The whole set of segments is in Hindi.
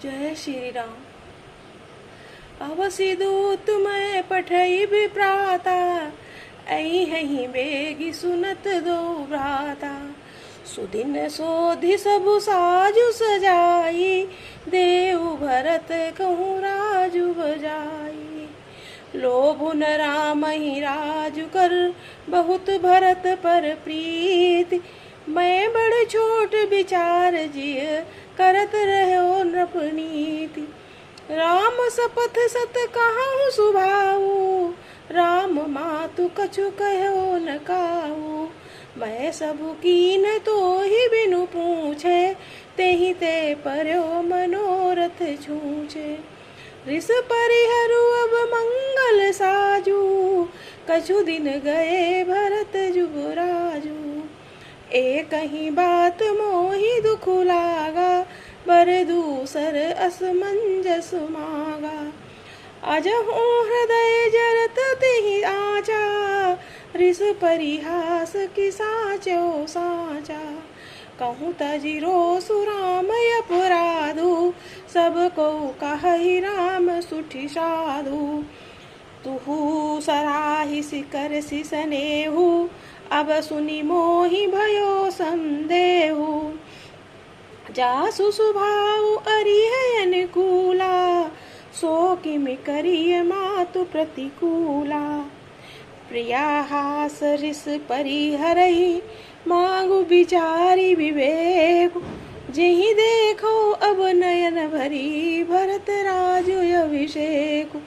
जय श्री राम। अवसि दूत मैं पठई विप्राता, ऐ हहीं बेगी सुनत दो भ्राता। सुदिन सोधि सबु साजु सजाई, देव भरत कहूँ राजु बजाई। लोभु न राम ही राजु कर, बहुत भरत पर प्रीति। मैं बड़ छोट विचार जिय, करत रहो नृपनीति। राम सपथ सत कहूँ सुभाऊ, राम मातु कछु कहो न काऊ। मैं सबु कीन तो ही बिनु पूछे, तेहि ते पर्यो मनोरथ छूछे। रिस परिहरु अब मंगल साजू, कछु दिन गए भरत जुगराजू। एक ही बात मोहि दुख लागा, बर दूसर असमंजस मागा। अजहु हृदय जरत तिहि आचा, रिस परिहास की साचो साचा। कहूँ तजिरो सुराम अपराधु, सब को कहि राम सुठि साधु। तुहु सराहि सिकर सिसनेहु, अब सुनि मोहि भयो संदेहु। जासु सुभाव अरिह अनुकूला, सो किमि करिय मातु प्रतिकूला। प्रिया हास रिस परिहरहि, मांगु विचारी विवेक। जेहि देखो अब नयन भरी, भरत राजु अभिषेक।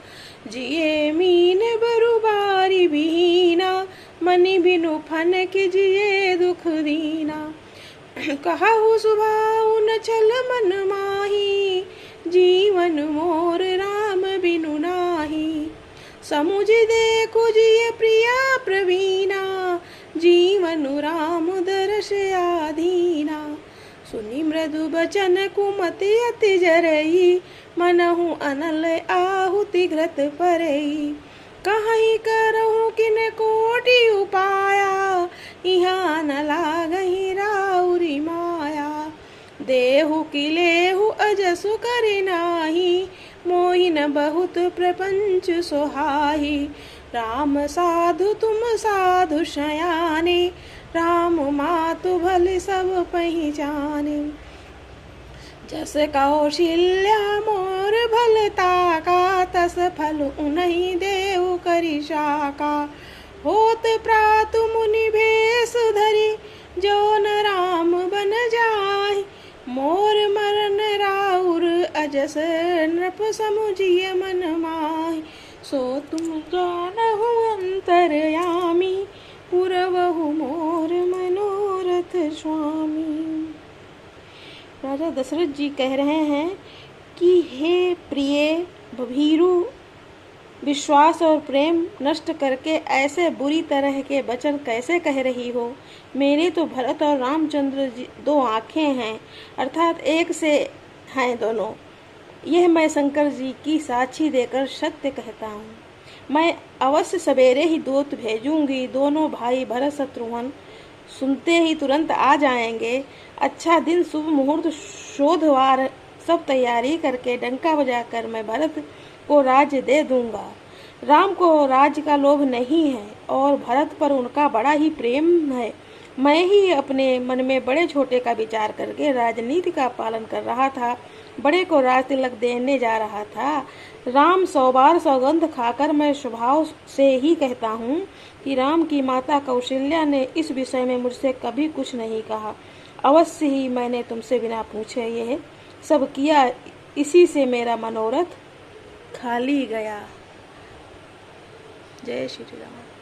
जिये मीन बरु बारी बीना, मनि बिनु फन के जिये दुख दीना। कहु सुभाव न छल मन माही, जीवन मोर राम बिनु नाही। समुझ देखो जिय प्रिया प्रवीणा, जीवन राम दर्श आधीना। सुनि मृदु बचन कुमति अति जरई, मनहु अनल आहुति घृत परई। कहीं करहु किन कोटि उपाया, इहाँ न लागहि राउरी माया। देहु कि लेहु अजसु करि नाही, मोहि न बहुत प्रपंच सोहाई। राम साधु तुम साधु शयाने, राम मातु भले सब पहिचाने। जस कौशल्या मोर भलता का, तस फल उन्हीं देव करि शाका। होत प्रातु मुनि भेष धरि, जो न राम बन जाहि। मोर मरन राउर अजस, नृप समुझिय मन माहि। सो तुम जानहु अंतरयामी, पुरवहु मोर मनोरथ स्वामी। राजा दशरथ जी कह रहे हैं कि हे प्रिय भीरु, विश्वास और प्रेम नष्ट करके ऐसे बुरी तरह के वचन कैसे कह रही हो। मेरे तो भरत और रामचंद्र जी दो आँखें हैं, अर्थात एक से हैं दोनों। यह मैं शंकर जी की साक्षी देकर सत्य कहता हूँ। मैं अवश्य सवेरे ही दूत भेजूंगी। दोनों भाई भरत शत्रुघ्न सुनते ही तुरंत आ जाएंगे। अच्छा दिन, शुभ मुहूर्त, शोधवार सब तैयारी करके डंका बजाकर मैं भरत को राज्य दे दूंगा। राम को राज्य का लोभ नहीं है और भरत पर उनका बड़ा ही प्रेम है। मैं ही अपने मन में बड़े छोटे का विचार करके राजनीति का पालन कर रहा था। बड़े को राज तिलक देने जा रहा था। राम 100 बार सौगंध खाकर मैं स्वभाव से ही कहता हूँ कि राम की माता कौशल्या ने इस विषय में मुझसे कभी कुछ नहीं कहा। अवश्य ही मैंने तुमसे बिना पूछे यह सब किया, इसी से मेरा मनोरथ खाली गया। जय श्री राम।